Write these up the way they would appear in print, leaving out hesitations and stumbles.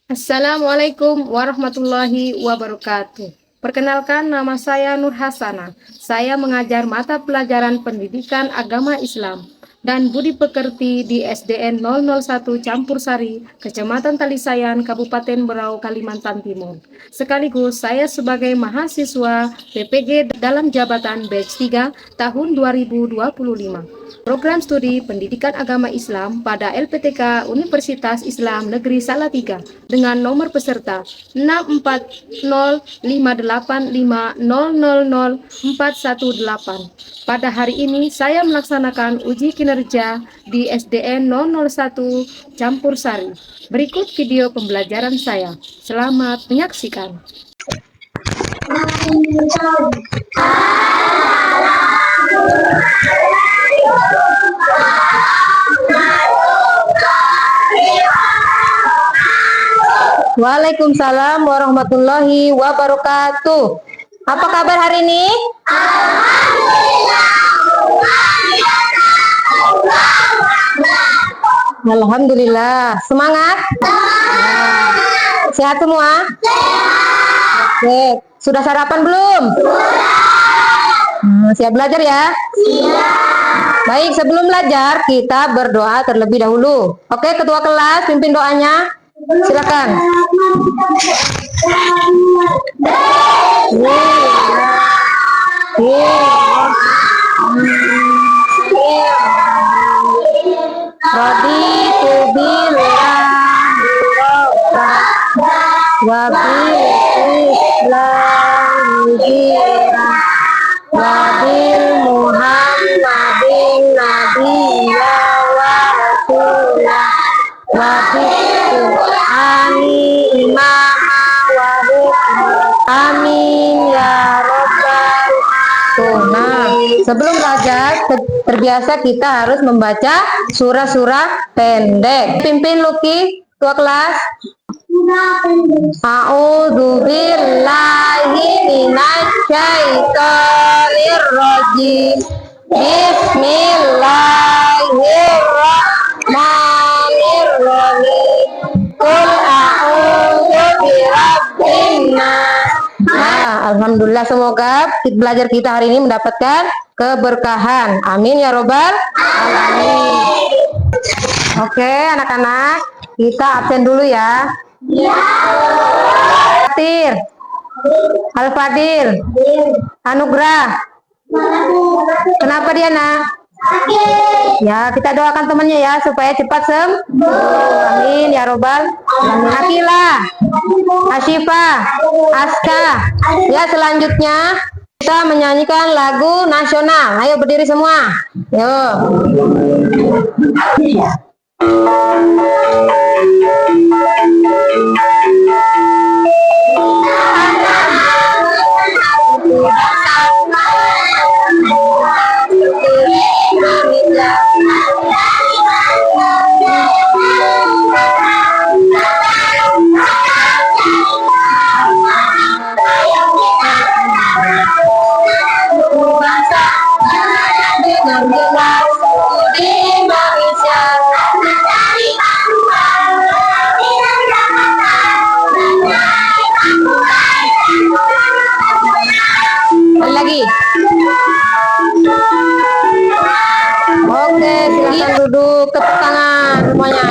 Assalamualaikum warahmatullahi wabarakatuh. Perkenalkan, nama saya Nur Hasana. Saya mengajar mata pelajaran pendidikan agama Islam dan budi pekerti di SDN 001 Campur Sari, Kecamatan Talisayan, Kabupaten Berau, Kalimantan Timur. Sekaligus saya sebagai mahasiswa PPG dalam jabatan batch 3 tahun 2025. Program studi pendidikan agama Islam pada LPTK Universitas Islam Negeri Salatiga dengan nomor peserta 64085000418. Pada hari ini saya melaksanakan uji kinerja di SDN 001 Campur Sari. Berikut video pembelajaran saya. Selamat menyaksikan. Waalaikumsalam warahmatullahi wabarakatuh. Apa kabar hari ini? Alhamdulillah. Semangat? Sehat semua? Oke. Sudah sarapan belum? Siap belajar ya? Baik, sebelum belajar kita berdoa terlebih dahulu. Oke, ketua kelas pimpin doanya. Silakan. Raditu billahi wa bil Islami dinan wa bil Muhammadin nabiyya wa rasulah wa bil Qur'ani imama wa hukma. Amin ya rabbal alamin. Sebelum belajar terbiasa kita harus membaca surah-surah pendek. Pimpin Luki, ketua kelas. A'udzu billahi minasyaitonir rajim. Bismillahirrahmanirrahim. Qul a'udzu birabbin nas. Nah, alhamdulillah, semoga belajar kita hari ini mendapatkan keberkahan. Amin ya robbal alamin. Oke, anak-anak, kita absen dulu ya. Fatir, Al-Fadil, Anugrah. Kenapa dia, nak? Ya, kita doakan temannya ya supaya cepat sembuh. Amin ya robbal alamin. Akila, Asyifa, Aska. Ya, selanjutnya kita menyanyikan lagu nasional. Ayo berdiri semua. Yuk. Lagi. Oke, silakan duduk, tepuk tangan semuanya.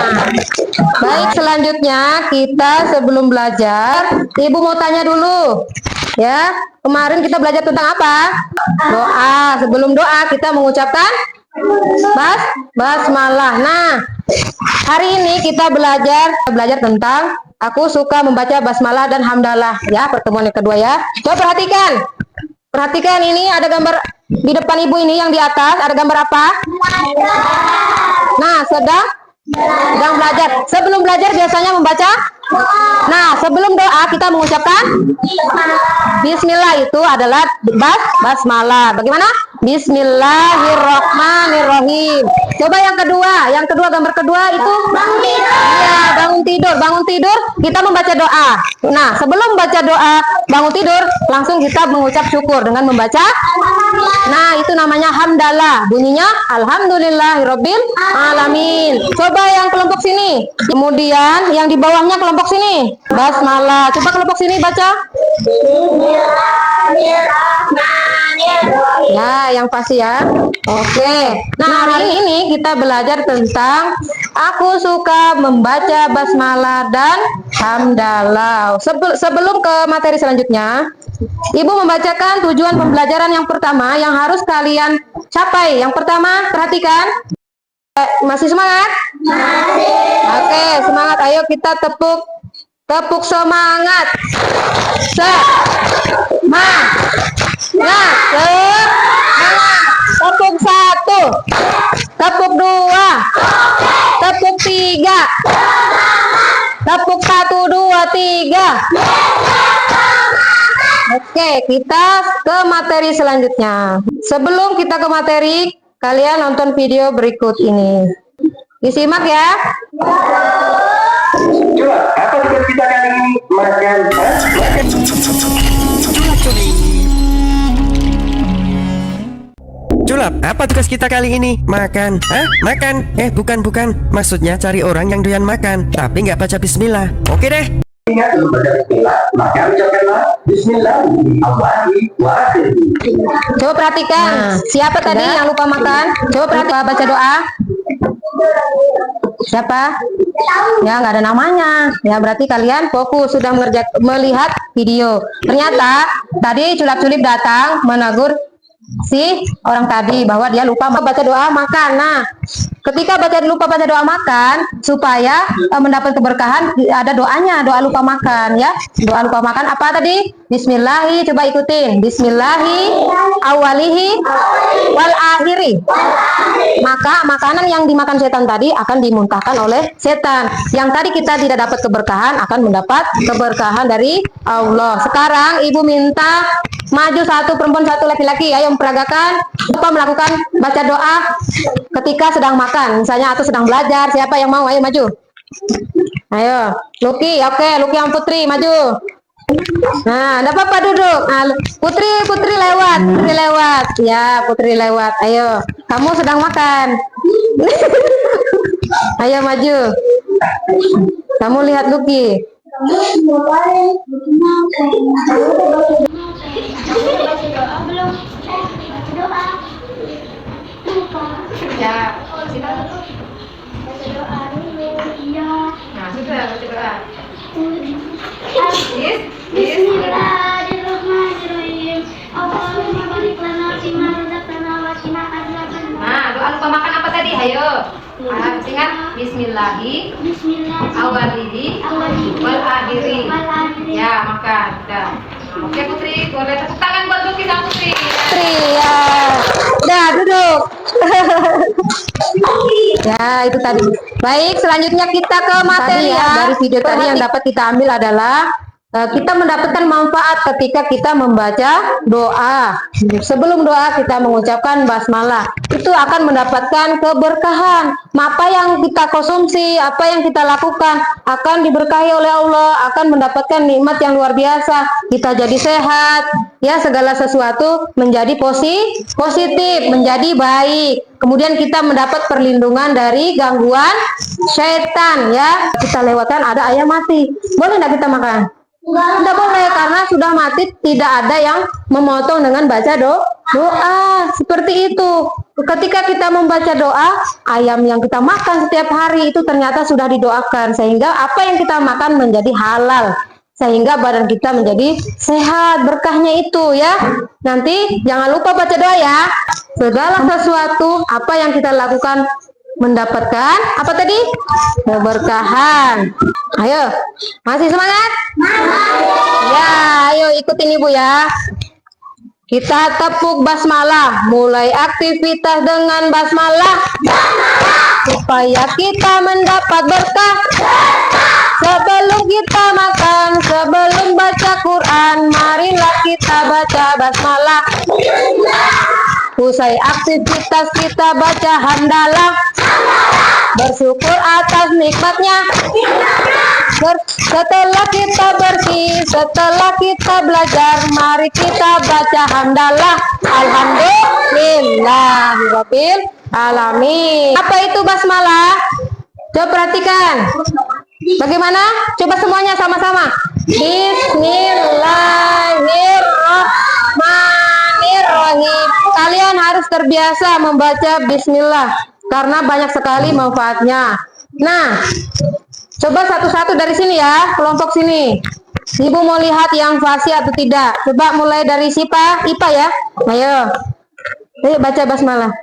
Baik, selanjutnya kita sebelum belajar, Ibu mau tanya dulu. Ya, kemarin kita belajar tentang apa? Doa. Sebelum doa kita mengucapkan basmalah. Nah, hari ini kita belajar tentang aku suka membaca basmalah dan hamdalah. Ya, pertemuan yang kedua ya. Coba perhatikan. Perhatikan, ini ada gambar di depan ibu ini yang di atas. Ada gambar apa? Nah, sedang belajar. Sebelum belajar biasanya membaca. Nah, sebelum doa kita mengucapkan Bismillah, itu adalah basmalah. Bagaimana? Bismillahirrahmanirrahim. Coba yang kedua gambar kedua itu bangun tidur. Ya, bangun tidur kita membaca doa. Nah, sebelum membaca doa bangun tidur langsung kita mengucap syukur dengan membaca. Nah, itu namanya hamdalah. Bunyinya alhamdulillahirabbil alamin. Coba yang kelompok sini. Kemudian yang di bawahnya kelompok kelompok sini. Basmalah. Coba kelompok sini baca. Ya, yang pasti ya. Oke. Nah, hari ini kita belajar tentang aku suka membaca basmalah dan hamdalah. Sebelum ke materi selanjutnya, Ibu membacakan tujuan pembelajaran yang pertama yang harus kalian capai. Yang pertama, perhatikan. Masih semangat? Masih. Oke, semangat. Ayo kita tepuk semangat. Semangat. Tepuk satu. Tepuk dua. Tepuk tiga. Tepuk satu, dua, tiga. Oke, kita ke materi selanjutnya. Sebelum kita ke materi, kalian nonton video berikut ini. Disimak ya. Coba, apa tugas kita kali ini? Makan. Julap, apa tugas kita kali ini? Makan. Hah? Makan? Bukan. Maksudnya cari orang yang doyan makan, tapi nggak baca bismillah. Oke deh. Ingat untuk baca bismillah, maka ucapkanlah bismillah awali wa akhiri. Coba perhatikan, siapa tadi yang lupa makan? Coba perhatikan, baca doa. Siapa? Ya, nggak ada namanya. Ya, berarti kalian fokus sudah melihat video. Ternyata tadi culap-culip datang menegur si orang tadi bahwa dia lupa baca doa makan. Nah, ketika lupa baca doa makan, supaya mendapat keberkahan, ada doanya, doa lupa makan ya. Doa lupa makan apa tadi? Bismillahi, coba ikutin. Bismillahi awalihi wal akhiri. Maka makanan yang dimakan setan tadi akan dimuntahkan oleh setan. Yang tadi kita tidak dapat keberkahan akan mendapat keberkahan dari Allah. Sekarang ibu minta maju satu perempuan satu laki-laki, ayo memperagakan lupa melakukan baca doa ketika sedang makan misalnya atau sedang belajar. Siapa yang mau? Ayo maju. Ayo Luki. Oke, Luki yang Putri maju. Nah, ada apa duduk. Nah, Putri lewat ya. Putri lewat. Ayo, kamu sedang makan. Ayo maju. Kamu lihat Luki. Ya, nah, sudah baca doa. Bismillahirrahmanirrahim. Allahumma barik lana fima razaqtana wa qina adzabannar. Nah, doa lupa makan apa tadi? Ayo. Ingat Bismillahi awalihi wal akhiri. Ya, makan. Dah. Oke Putri, boleh tepuk tangan buat Luki sama Putri. Putri ya. Dah duduk. Ya, itu tadi. Baik, selanjutnya kita ke materi ya. Dari video tadi yang dapat kita ambil adalah kita mendapatkan manfaat ketika kita membaca doa. Sebelum doa kita mengucapkan basmalah, itu akan mendapatkan keberkahan. Apa yang kita konsumsi, apa yang kita lakukan akan diberkahi oleh Allah, akan mendapatkan nikmat yang luar biasa. Kita jadi sehat, ya, segala sesuatu menjadi positif, menjadi baik. Kemudian kita mendapat perlindungan dari gangguan syaitan, ya. Kita lewatkan ada ayam mati, boleh tidak kita makan? Tidak boleh, karena sudah mati, tidak ada yang memotong dengan baca doa. Seperti itu. Ketika kita membaca doa, ayam yang kita makan setiap hari itu ternyata sudah didoakan, sehingga apa yang kita makan menjadi halal, sehingga badan kita menjadi sehat, berkahnya itu ya. Nanti jangan lupa baca doa ya. Segala sesuatu apa yang kita lakukan mendapatkan apa tadi? Keberkahan. Ayo, masih semangat? Ya, ayo ikutin ibu ya. Kita tepuk basmalah, mulai aktivitas dengan basmalah, supaya kita mendapat berkah. Sebelum kita makan, sebelum baca Quran, marilah kita baca basmalah. Usai aktivitas kita baca hamdalah, bersyukur atas nikmatnya. Setelah kita bersih, setelah kita belajar, mari kita baca hamdalah. Alhamdulillahirabbil alamin. Apa itu basmalah? Coba perhatikan. Bagaimana? Coba semuanya sama-sama. Bismillahirrahmanirrahim. Kalian harus terbiasa membaca bismillah karena banyak sekali manfaatnya. Nah, coba satu-satu dari sini ya, kelompok sini. Ibu mau lihat yang fasih atau tidak. Coba mulai dari siapa? Ipa ya. Ayo. Ayo baca basmalah.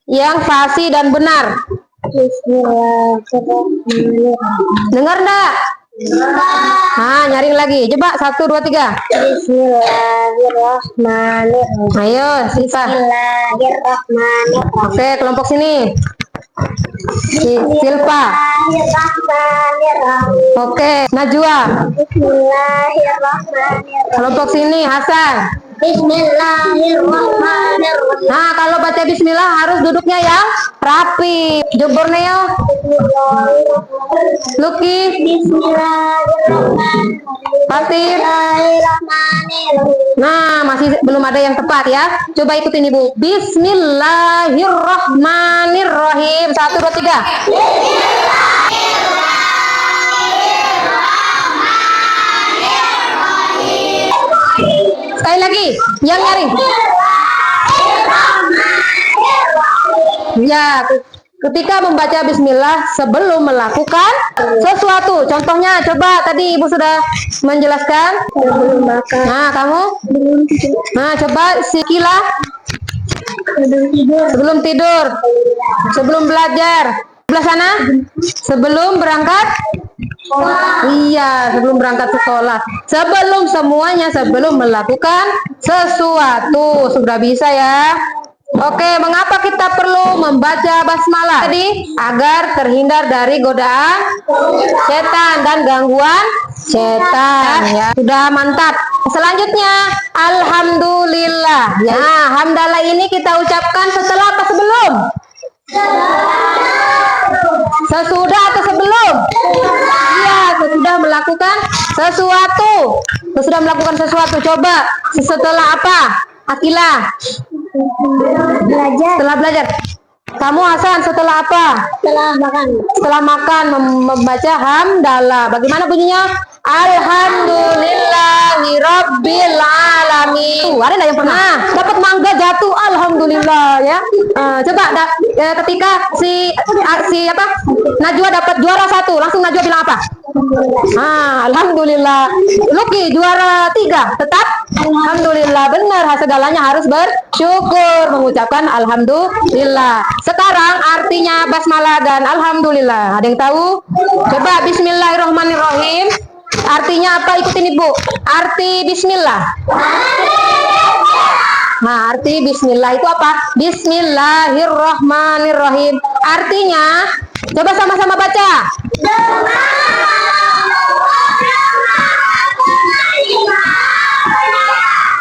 Yang fasih dan benar. Bismillahirrahmanirrahim. Dengar enggak? Nah, nyaring lagi. Coba 1, 2, 3. Bismillahirrahmanirrahim. Ayo, Sipa. Bismillahirrahmanirrahim. Oke, kelompok sini. Silpa. Bismillahirrahmanirrahim. Oke, Najwa. Bismillahirrahmanirrahim. Kelompok sini, Hasan. Bismillahirrahmanirrahim. Nah, kalau baca bismillah harus duduknya yang rapi. Borneo. Luki. Bismillahirrahmanirrahim. Fatir. Nah, masih belum ada yang tepat ya. Coba ikutin Ibu. Bismillahirrahmanirrahim. 1, 2, 3. Sekali lagi, yang nyaring. Ya, ketika membaca bismillah sebelum melakukan sesuatu. Contohnya, coba tadi Ibu sudah menjelaskan. Nah, kamu? Nah, coba si Kila. Sebelum tidur. Sebelum belajar. Sebelah sana? Sebelum berangkat? Iya, sebelum berangkat sekolah. Sebelum semuanya, sebelum melakukan sesuatu. Sudah bisa ya? Oke, mengapa kita perlu membaca basmalah? Tadi agar terhindar dari godaan setan dan gangguan setan ya. Sudah mantap. Selanjutnya, alhamdulillah. Ya, hamdalah ini kita ucapkan setelah apa sebelum? Sesudah atau sebelum? Iya, sesudah melakukan sesuatu. Sesudah melakukan sesuatu. Coba setelah apa? Akila. Belajar. Setelah belajar. Kamu Hasan setelah apa? Setelah makan. Setelah makan membaca hamdalah. Bagaimana bunyinya? Alhamdulillahirabbil alamin. Tuh, ada yang pernah dapat mangga jatuh? Alhamdulillah ya. Coba ketika si apa? Najwa dapat juara 1, langsung Najwa bilang apa? Alhamdulillah. Luki juara 3, tetap alhamdulillah. Benar, segalanya harus bersyukur, mengucapkan alhamdulillah. Sekarang artinya basmalah dan alhamdulillah. Ada yang tahu? Coba bismillahirrahmanirrahim. Artinya apa? Ikutin Ibu. Arti bismillah. Nah, arti bismillah itu apa? Bismillahirrahmanirrahim. Artinya, coba sama-sama baca.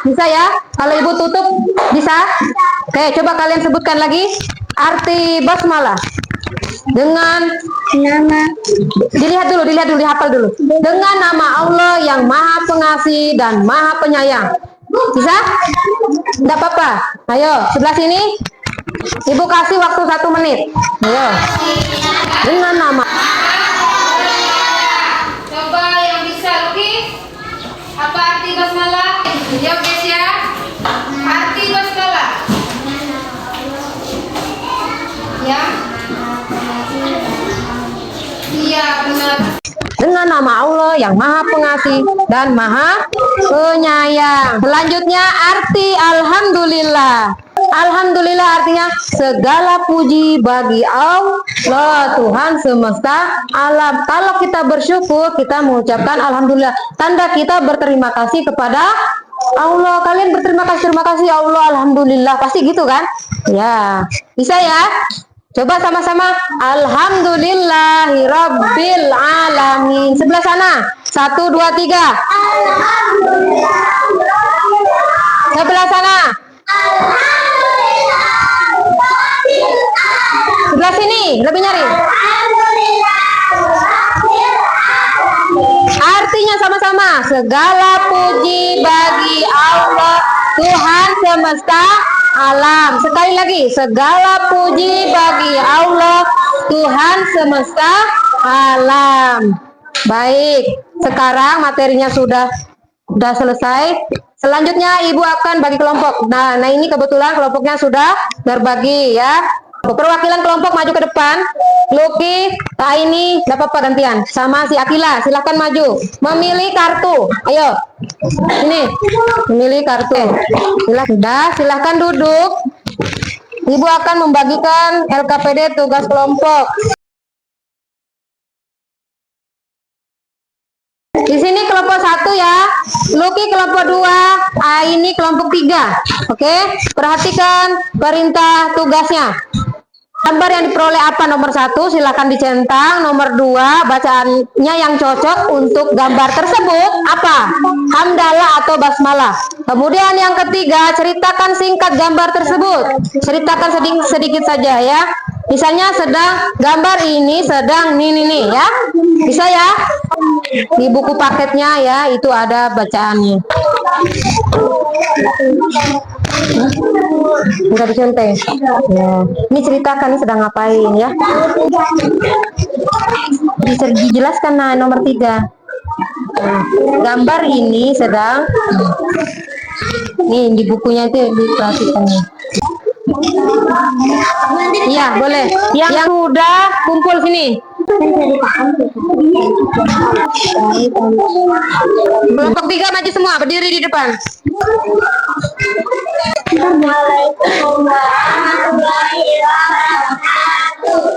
Bisa ya? Kalau Ibu tutup, bisa? Oke, coba kalian sebutkan lagi arti basmalah. Dengan nama, dilihat dulu, dihafal dulu. Dengan nama Allah yang Maha Pengasih dan Maha Penyayang. Bisa? Tidak apa-apa. Ayo, sebelah sini. Ibu kasih waktu 1 menit. Ayo. Dengan nama. Coba yang bisa, Luki. Apa arti basmalah? Jawab guys ya. Arti basmalah. Ya. Iya, benar. Dengan nama Allah yang Maha Pengasih dan Maha Penyayang. Selanjutnya arti alhamdulillah. Alhamdulillah artinya segala puji bagi Allah, Tuhan semesta alam. Kalau kita bersyukur, kita mengucapkan alhamdulillah. Tanda kita berterima kasih kepada Allah. Kalian berterima kasih Allah, alhamdulillah. Pasti gitu kan? Ya, bisa ya? Coba sama-sama. Alhamdulillahirabbil alamin. Sebelah sana. 1, 2, 3. Sebelah sana. Sebelah sini. Lebih nyari. Artinya sama-sama. Segala puji bagi Allah, Tuhan semesta alam. Sekali lagi, segala puji bagi Allah, Tuhan semesta alam. Baik, sekarang materinya sudah selesai. Selanjutnya Ibu akan bagi kelompok. Nah, ini kebetulan kelompoknya sudah terbagi ya. Perwakilan kelompok maju ke depan. Luki, ini gak apa-apa gantian. Sama si Akila, silahkan maju. Memilih kartu. Ayo. Ini, memilih kartu. Silahkan duduk. Ibu akan membagikan LKPD tugas kelompok. Di sini kelompok 1 ya, Luki kelompok 2, ini kelompok 3. Oke, perhatikan perintah tugasnya. Gambar yang diperoleh apa nomor 1, silakan dicentang. Nomor 2, bacaannya yang cocok untuk gambar tersebut apa? Hamdalah atau basmalah. Kemudian yang ketiga, ceritakan singkat gambar tersebut. Ceritakan sedikit saja ya. Misalnya gambar ini sedang nih ya. Bisa ya? Di buku paketnya ya, itu ada bacaannya. Udah dicenteng. Ya. Ini ceritakan sedang ngapain ya. Bisa dijelaskan nomor 3. Gambar ini sedang nih di bukunya itu diperhatikan. Iya, boleh. Yang sudah kumpul sini. Kelompok 3 maju semua, berdiri di depan.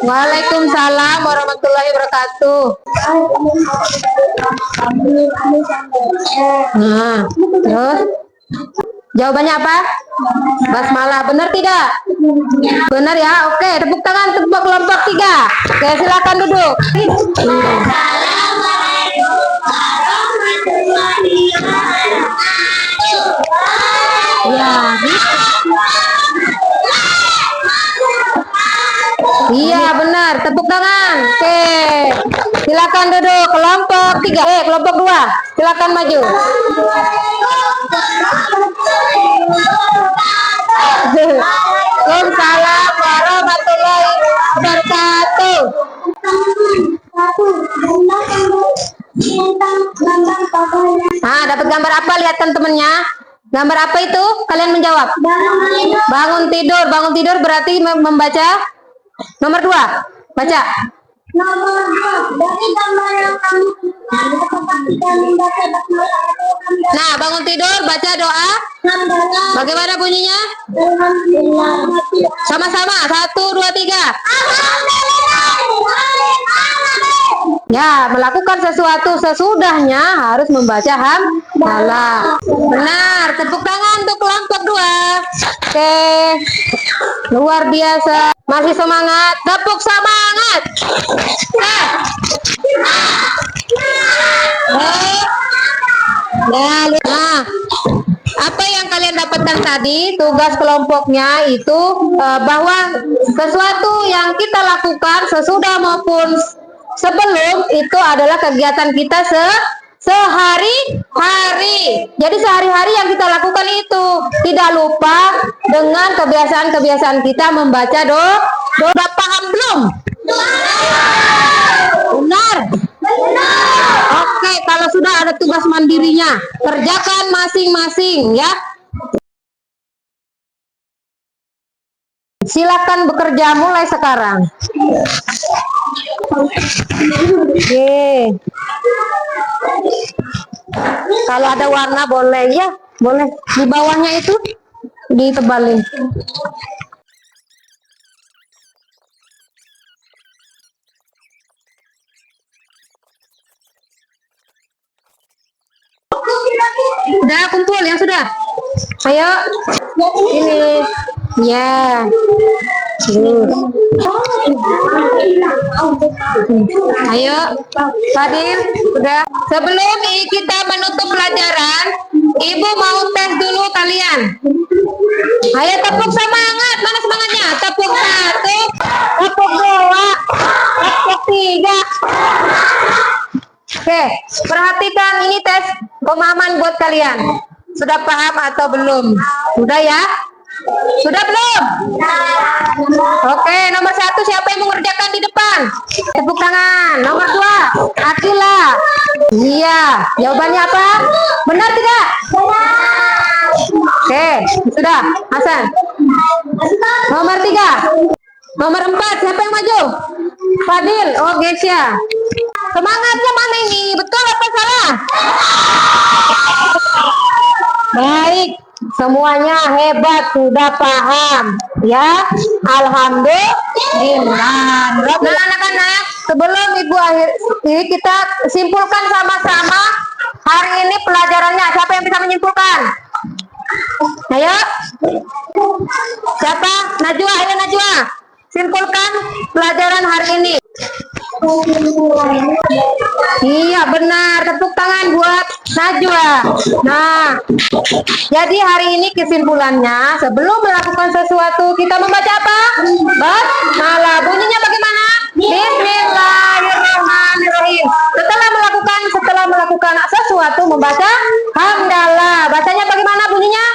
Waalaikumsalam warahmatullahi wabarakatuh. Nah, terus jawabannya apa? Basmalah, benar tidak? Benar ya, oke, tepuk tangan untuk kelompok 3. Oke, silakan duduk. Ya, iya benar, tepuk tangan. Oke, silakan duduk. Kelompok 3, kelompok 2, silakan maju. Waalaikumsalam warahmatullahi wabarakatuh. Nah, dapat gambar apa? Lihatkan temennya. Gambar apa itu? Kalian menjawab. Bangun tidur. Bangun tidur berarti membaca nomor 2. Baca. Nomor 2 dari gambar yang kamu Nah, bangun tidur, baca doa. Bagaimana bunyinya? Sama-sama. 1, 2, 3. Ya, melakukan sesuatu sesudahnya harus membaca hamdalah. Benar, tepuk tangan untuk kelompok 2. Oke, luar biasa. Masih semangat, tepuk semangat. Nah, apa yang kalian dapatkan tadi, tugas kelompoknya itu bahwa sesuatu yang kita lakukan sesudah maupun sebelum itu adalah kegiatan kita sehari-hari. Jadi sehari-hari yang kita lakukan itu tidak lupa dengan kebiasaan-kebiasaan kita membaca doa. Paham belum? Benar. Oke, kalau sudah ada tugas mandirinya, kerjakan masing-masing ya. Silakan bekerja mulai sekarang. Oke. Kalau ada warna boleh ya, boleh. Di bawahnya itu ditebalin. Udah kumpul yang sudah. Ayo. Ini. Ya. Ayo, Fadil, udah. Sebelum kita menutup pelajaran, Ibu mau tes dulu kalian. Ayo tepuk semangat, mana semangatnya? Tepuk 1, tepuk 2, tepuk 3. Oke, perhatikan ini tes pemahaman buat kalian. Sudah paham atau belum? Sudah ya? Sudah belum? Oke, nomor 1 siapa yang mengerjakan di depan? Tepuk tangan. Nomor 2, Akila. Iya, jawabannya apa? Benar tidak? Oke, sudah. Hasan. Nomor 3. Nomor 4, siapa yang maju? Fadil. Oh, Gesya. Semangatnya mana ini? Betul apa salah? Baik, semuanya hebat, sudah paham ya. Alhamdulillah. Nah, anak-anak, sebelum ibu ini kita simpulkan sama-sama hari ini pelajarannya. Siapa yang bisa menyimpulkan? Ayo, siapa? Najwa, ayo Najwa, simpulkan pelajaran hari ini. Iya benar, tepuk tangan buat Najwa. Nah, jadi hari ini kesimpulannya, sebelum melakukan sesuatu kita membaca apa? Basmalah. Bunyinya bagaimana? Bismillahirrahmanirrahim. Setelah melakukan sesuatu membaca hamdalah. Bacanya bagaimana bunyinya?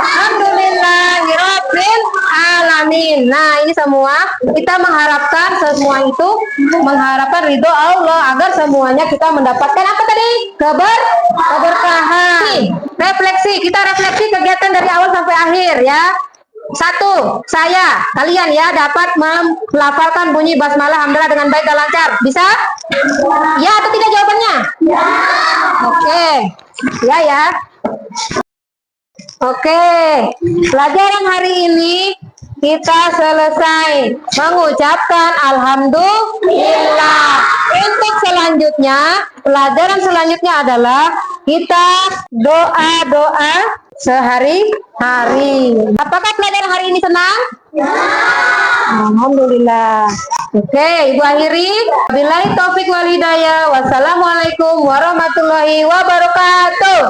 Alhamdulillahirabbil alamin. Nah, ini semua kita mengharapkan semua itu mengharapkan ridho Allah agar semuanya kita mendapatkan apa tadi? Keberkahan. Refleksi, kita refleksi kegiatan dari awal sampai akhir ya. 1, kalian ya dapat melafalkan bunyi basmalah hamdalah dengan baik dan lancar. Bisa? Ya atau tidak jawabannya? Ya. Oke. Ya. Oke. Pelajaran hari ini kita selesai mengucapkan alhamdulillah. Untuk selanjutnya, pelajaran selanjutnya adalah kita doa-doa sehari-hari. Apakah pelajaran hari ini senang? Ya. Alhamdulillah. Oke, Ibu akhiri. Billahi taufik wal hidayah. Wassalamualaikum warahmatullahi wabarakatuh.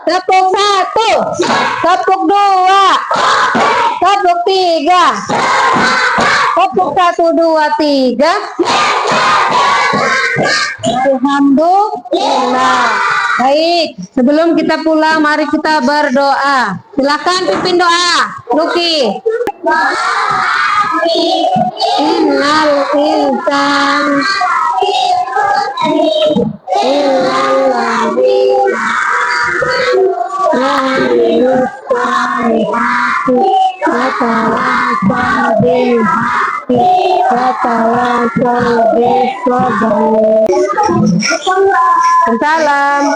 Tepuk 1, tepuk 2, tepuk 3, tepuk 1, 2, 3. Alhamdulillah. Baik, sebelum kita pulang mari kita berdoa. Silakan pimpin doa. Luki. Innal insan Salam.